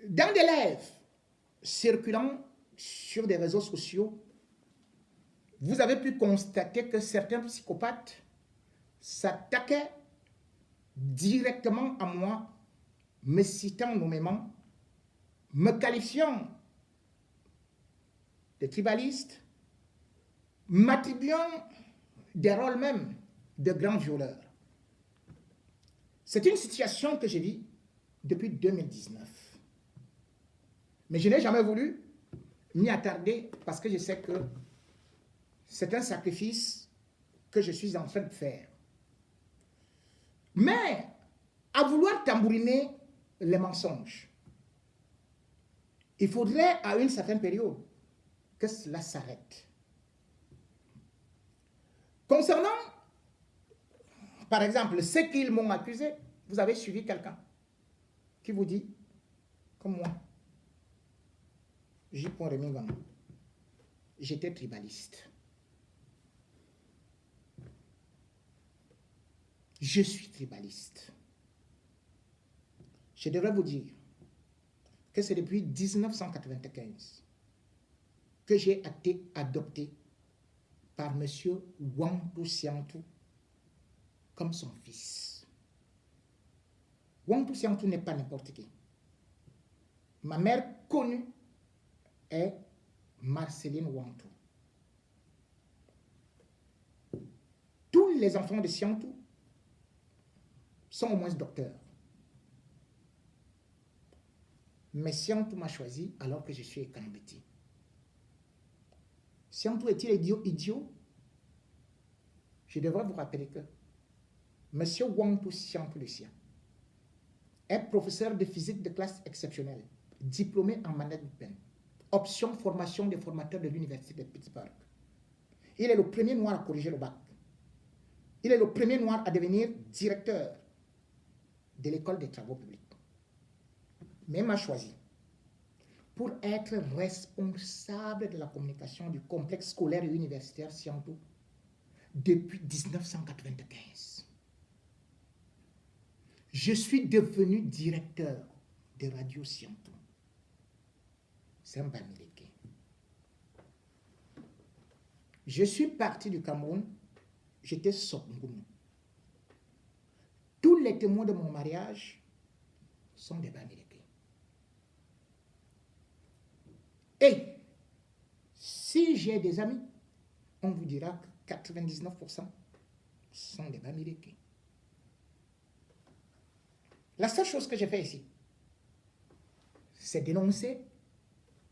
Dans des lives circulant sur des réseaux sociaux, vous avez pu constater que certains psychopathes s'attaquaient directement à moi, me citant nommément, me qualifiant de tribaliste, m'attribuant des rôles même de grands violeurs. C'est une situation que je vis depuis 2019. Mais je n'ai jamais voulu m'y attarder parce que je sais que c'est un sacrifice que je suis en train de faire. Mais à vouloir tambouriner les mensonges, il faudrait à une certaine période que cela s'arrête. Concernant, par exemple, ce qu'ils m'ont accusé, vous avez suivi quelqu'un qui vous dit, comme moi, J. Remington, j'étais tribaliste. Je suis tribaliste. Je devrais vous dire que c'est depuis 1995 que j'ai été adopté par M. Wangtou Siantou comme son fils. Wangtou Siantou n'est pas n'importe qui. Ma mère connue est Marceline Wangtou. Tous les enfants de Siantou sont au moins docteurs. Mais Siantou m'a choisi alors que je suis Ekambeti. Siantou est-il idiot? Je devrais vous rappeler que M. Wangtou Siantou le sien est professeur de physique de classe exceptionnelle, diplômé en management, option formation des formateurs de l'université de Pittsburgh. Il est le premier noir à corriger le bac. Il est le premier noir à devenir directeur de l'école des travaux publics. Mais il m'a choisi pour être responsable de la communication du complexe scolaire et universitaire Siantou depuis 1995. Je suis devenu directeur de Radio Siantou. C'est un Bamileke. Je suis parti du Cameroun, j'étais Sokngoum. Tous les témoins de mon mariage sont des Bamileke. Et si j'ai des amis, on vous dira que 99% sont des Bamileke. La seule chose que j'ai fait ici, c'est dénoncer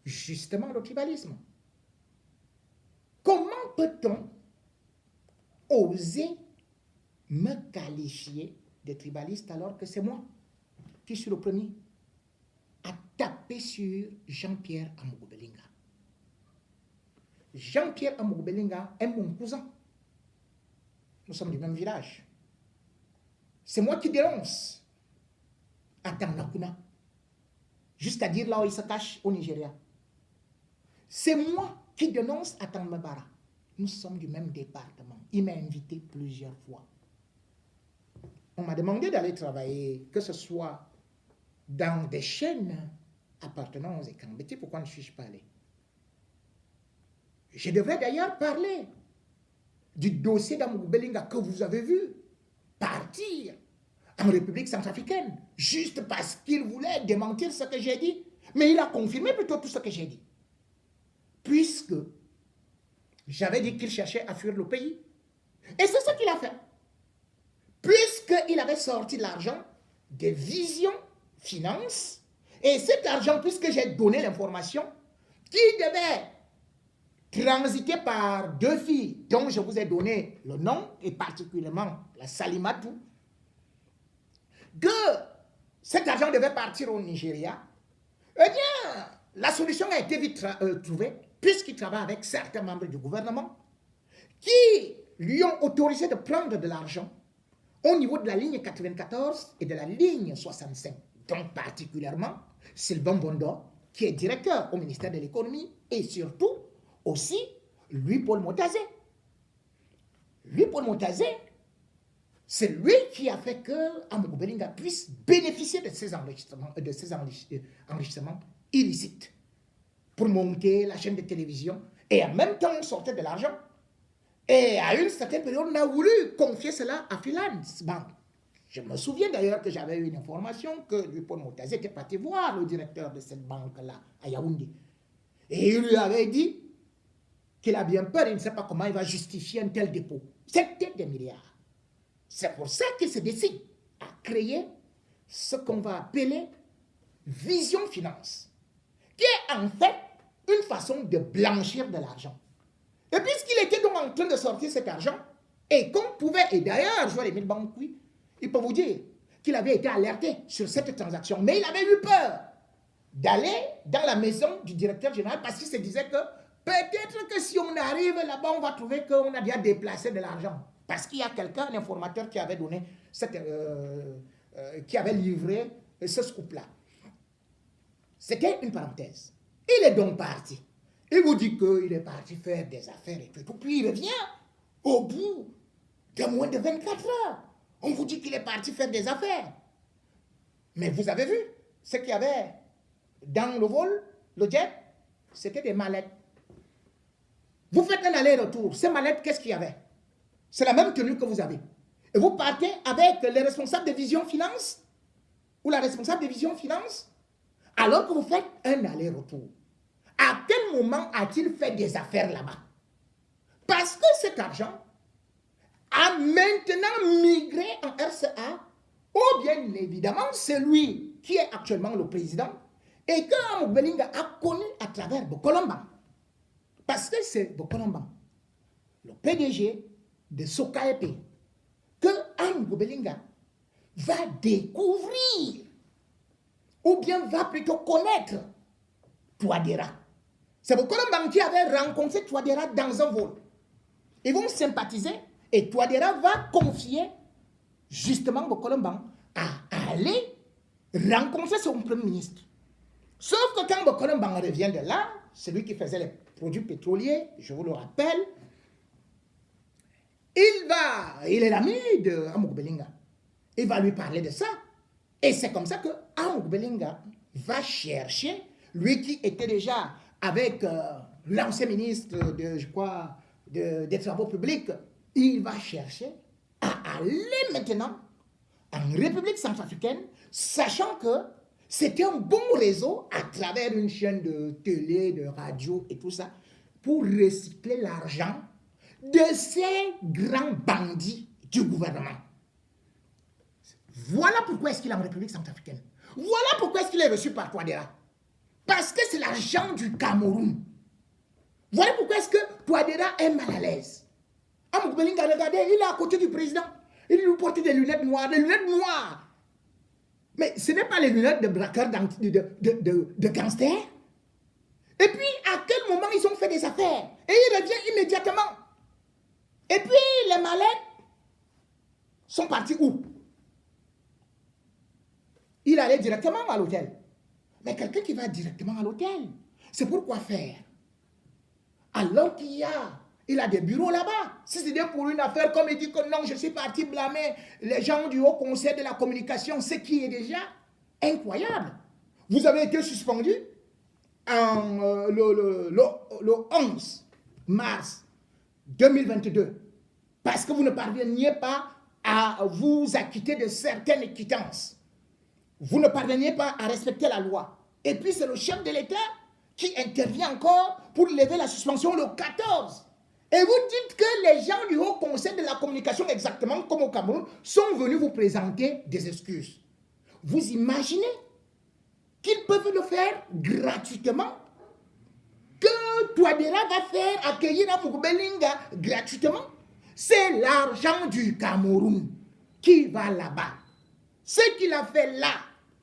justement le tribalisme. Comment peut-on oser me qualifier de tribaliste alors que c'est moi qui suis le premier à taper sur Jean-Pierre Amogo-Belinga? Jean-Pierre Amogo-Belinga est mon cousin. Nous sommes du même village. C'est moi qui dénonce à Tamnakuna, jusqu'à dire là où il se cache au Nigeria. C'est moi qui dénonce à Tambabara. Nous sommes du même département. Il m'a invité plusieurs fois. On m'a demandé d'aller travailler, que ce soit dans des chaînes appartenant aux Ekambeti. Pourquoi ne suis-je pas allé? Je devrais d'ailleurs parler du dossier d'Amogo-Belinga que vous avez vu partir en République centrafricaine, juste parce qu'il voulait démentir ce que j'ai dit. Mais il a confirmé plutôt tout ce que j'ai dit. Puisque j'avais dit qu'il cherchait à fuir le pays. Et c'est ce qu'il a fait. Puisqu'il avait sorti l'argent des visions, finances, et cet argent, puisque j'ai donné l'information, qui devait transiter par deux filles dont je vous ai donné le nom, et particulièrement la Salimatou, que cet argent devait partir au Nigeria, eh bien, la solution a été vite trouvée, puisqu'il travaille avec certains membres du gouvernement qui lui ont autorisé de prendre de l'argent au niveau de la ligne 94 et de la ligne 65. Donc particulièrement, Sylvain Bondo, qui est directeur au ministère de l'économie, et surtout aussi Louis-Paul Motazé. Louis-Paul Motazé, C'est lui qui a fait que Amadou Belinga puisse bénéficier de ces enrichissements illicites pour monter la chaîne de télévision et en même temps sortir de l'argent. Et à une certaine période, on a voulu confier cela à Finance Bank. Je me souviens d'ailleurs que j'avais eu une information que Dupont Moutazi était parti voir le directeur de cette banque-là, à Yaoundé. Et il lui avait dit qu'il a bien peur, il ne sait pas comment il va justifier un tel dépôt. C'était des milliards. C'est pour ça qu'il se décide à créer ce qu'on va appeler Vision Finance, qui est en fait une façon de blanchir de l'argent. Et puisqu'il était donc en train de sortir cet argent, et qu'on pouvait, et d'ailleurs, je vois les mille banques, oui, il peut vous dire qu'il avait été alerté sur cette transaction, mais il avait eu peur d'aller dans la maison du directeur général parce qu'il se disait que peut-être que si on arrive là-bas, on va trouver qu'on a déjà déplacé de l'argent. Parce qu'il y a quelqu'un, un informateur qui avait donné, qui avait livré ce scoop-là. C'était une parenthèse. Il est donc parti. Il vous dit qu'il est parti faire des affaires et tout. Puis il revient au bout de moins de 24 heures. On vous dit qu'il est parti faire des affaires. Mais vous avez vu ce qu'il y avait dans le vol, le jet, c'était des mallettes. Vous faites un aller-retour. Ces mallettes, qu'est-ce qu'il y avait? C'est la même tenue que vous avez. Et vous partez avec les responsables de Vision Finance ou la responsable de Vision Finance alors que vous faites un aller-retour. À quel moment a-t-il fait des affaires là-bas? Parce que cet argent a maintenant migré en RCA, ou bien évidemment c'est lui qui est actuellement le président et que Amadou Belinga a connu à travers Bokolomban. Parce que c'est Bokolomban, le PDG de Sokaep, que Amadou Belinga va découvrir, ou bien va plutôt connaître Touadéra. C'est Bokolomban qui avait rencontré Touadéra dans un vol. Ils vont sympathiser et Touadéra va confier justement Bokolomban à aller rencontrer son premier ministre. Sauf que quand Bokolomban revient de là, celui qui faisait les produits pétroliers, je vous le rappelle, il est l'ami de Amadou Belinga. Il va lui parler de ça. Et c'est comme ça que Amadou Belinga va chercher, lui qui était déjà avec l'ancien ministre des Travaux publics, il va chercher à aller maintenant en République centrafricaine, sachant que c'était un bon réseau à travers une chaîne de télé, de radio et tout ça, pour recycler l'argent de ces grands bandits du gouvernement. Voilà pourquoi est-ce qu'il est en République centrafricaine. Voilà pourquoi est-ce qu'il est reçu par Touadéra. Parce que c'est l'argent du Cameroun. Voilà pourquoi est-ce que Touadéra est mal à l'aise. Amadou Belinga, regardez, il est à côté du président. Il lui porte des lunettes noires, Mais ce n'est pas les lunettes de braqueurs, de gangsters. Et puis, à quel moment ils ont fait des affaires? Et il revient immédiatement. Et puis, les mallettes sont partis où? Il allait directement à l'hôtel. Mais quelqu'un qui va directement à l'hôtel, c'est pour quoi faire? Alors qu'il a des bureaux là-bas. Si c'était pour une affaire, comme il dit que non, je suis parti blâmer les gens du Haut Conseil de la Communication, ce qui est déjà incroyable. Vous avez été suspendu le 11 mars 2022 parce que vous ne parveniez pas à vous acquitter de certaines quittances. Vous ne parveniez pas à respecter la loi. Et puis c'est le chef de l'État qui intervient encore pour lever la suspension le 14. Et vous dites que les gens du Haut Conseil de la Communication, exactement comme au Cameroun, sont venus vous présenter des excuses. Vous imaginez qu'ils peuvent le faire gratuitement? Que Touadéra va faire accueillir Amadou Belinga gratuitement? C'est l'argent du Cameroun qui va là-bas. Ce qu'il a fait là,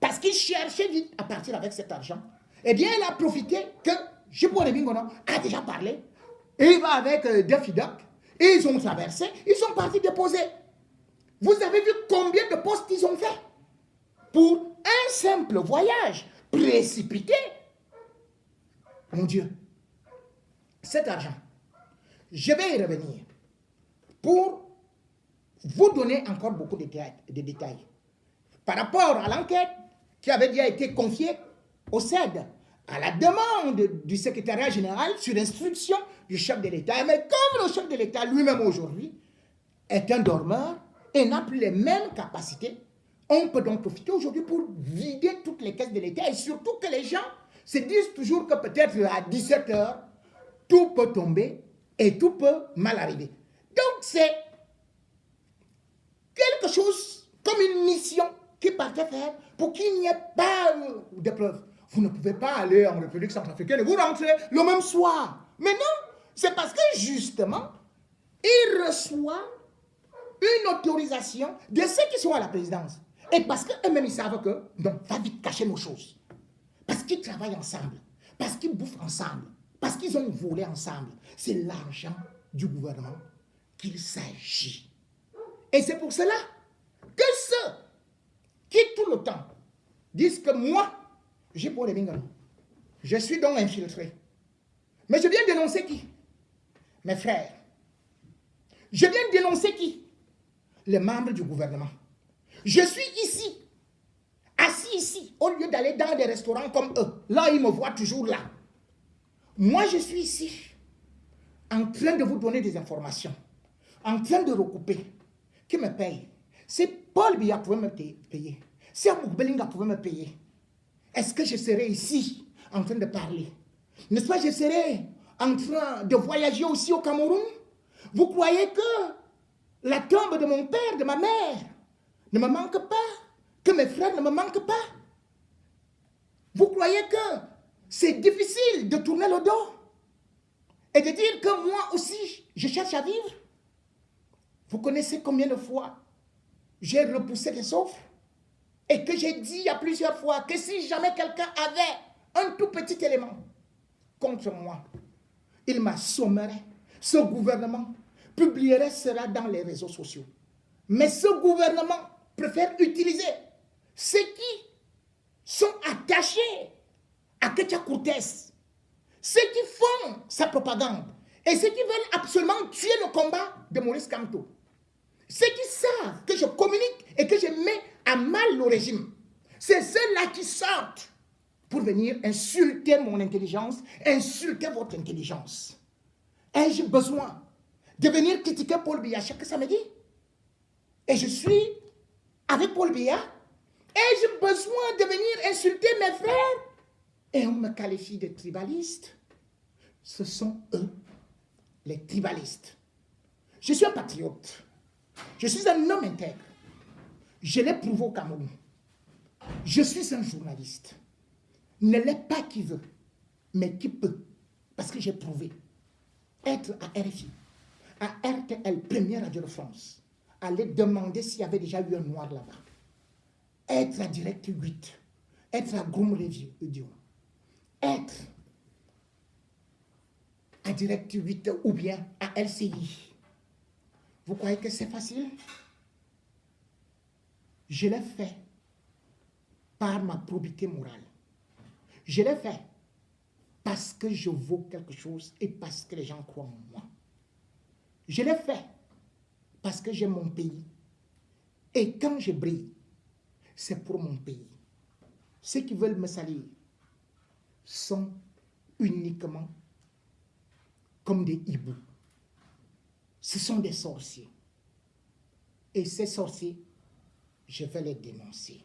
parce qu'il cherchait vite à partir avec cet argent, eh bien, il a profité que Jipou Bingono a déjà parlé. Et il va avec Daffy Duck. Et ils ont traversé. Ils sont partis déposer. Vous avez vu combien de postes ils ont fait pour un simple voyage précipité? Mon Dieu, cet argent, je vais y revenir pour vous donner encore beaucoup de détails. Par rapport à l'enquête qui avait déjà été confiée au CED, à la demande du secrétariat général sur instruction du chef de l'État. Mais comme le chef de l'État lui-même aujourd'hui est un dormeur et n'a plus les mêmes capacités, on peut donc profiter aujourd'hui pour vider toutes les caisses de l'État et surtout que les gens se disent toujours que peut-être à 17 h, tout peut tomber et tout peut mal arriver. Donc c'est quelque chose comme une mission qui partait faire pour qu'il n'y ait pas de preuves. Vous ne pouvez pas aller en République centrafricaine et vous rentrez le même soir. Mais non, c'est parce que justement, il reçoit une autorisation de ceux qui sont à la présidence. Et parce qu'eux-mêmes, ils savent que, non, va vite cacher nos choses. Parce qu'ils travaillent ensemble, parce qu'ils bouffent ensemble, parce qu'ils ont volé ensemble. C'est l'argent du gouvernement qu'il s'agit. Et c'est pour cela que ceux qui tout le temps disent que moi, j'ai pour les bingano, je suis donc infiltré. Mais je viens dénoncer qui? Mes frères. Je viens dénoncer qui? Les membres du gouvernement. Je suis ici, assis ici, au lieu d'aller dans des restaurants comme eux. Là, ils me voient toujours là. Moi, je suis ici, en train de vous donner des informations, en train de recouper. Qui me paye? Si Paul Biya pouvait me payer, si Amouk Belinga pouvait me payer, est-ce que je serais ici en train de parler? N'est-ce pas, je serais en train de voyager aussi au Cameroun? Vous croyez que la tombe de mon père, de ma mère, ne me manque pas? Que mes frères ne me manquent pas? Vous croyez que c'est difficile de tourner le dos et de dire que moi aussi, je cherche à vivre? Vous connaissez combien de fois j'ai repoussé des offres et que j'ai dit à plusieurs fois que si jamais quelqu'un avait un tout petit élément contre moi, il m'assommerait. Ce gouvernement publierait cela dans les réseaux sociaux. Mais ce gouvernement préfère utiliser ceux qui sont attachés à Ketia Cortés, ceux qui font sa propagande et ceux qui veulent absolument tuer le combat de Maurice Kamto. Ceux qui savent que je communique et que je mets à mal le régime, c'est ceux-là qui sortent pour venir insulter mon intelligence, insulter votre intelligence. Ai-je besoin de venir critiquer Paul Biya chaque samedi? Et je suis avec Paul Biya. Ai-je besoin de venir insulter mes frères? Et on me qualifie de tribaliste. Ce sont eux, les tribalistes. Je suis un patriote. Je suis un homme intègre. Je l'ai prouvé au Cameroun. Je suis un journaliste. Ne l'est pas qui veut, mais qui peut. Parce que j'ai prouvé. Être à RFI, à RTL, Première Radio de France, aller demander s'il y avait déjà eu un noir là-bas. Être à Direct 8, être à Groom Radio, être à Direct 8 ou bien à LCI. Vous croyez que c'est facile? Je l'ai fait par ma probité morale. Je l'ai fait parce que je vaux quelque chose et parce que les gens croient en moi. Je l'ai fait parce que j'aime mon pays. Et quand je brille, c'est pour mon pays. Ceux qui veulent me salir sont uniquement comme des hiboux. Ce sont des sorciers. Et ces sorciers, je vais les dénoncer.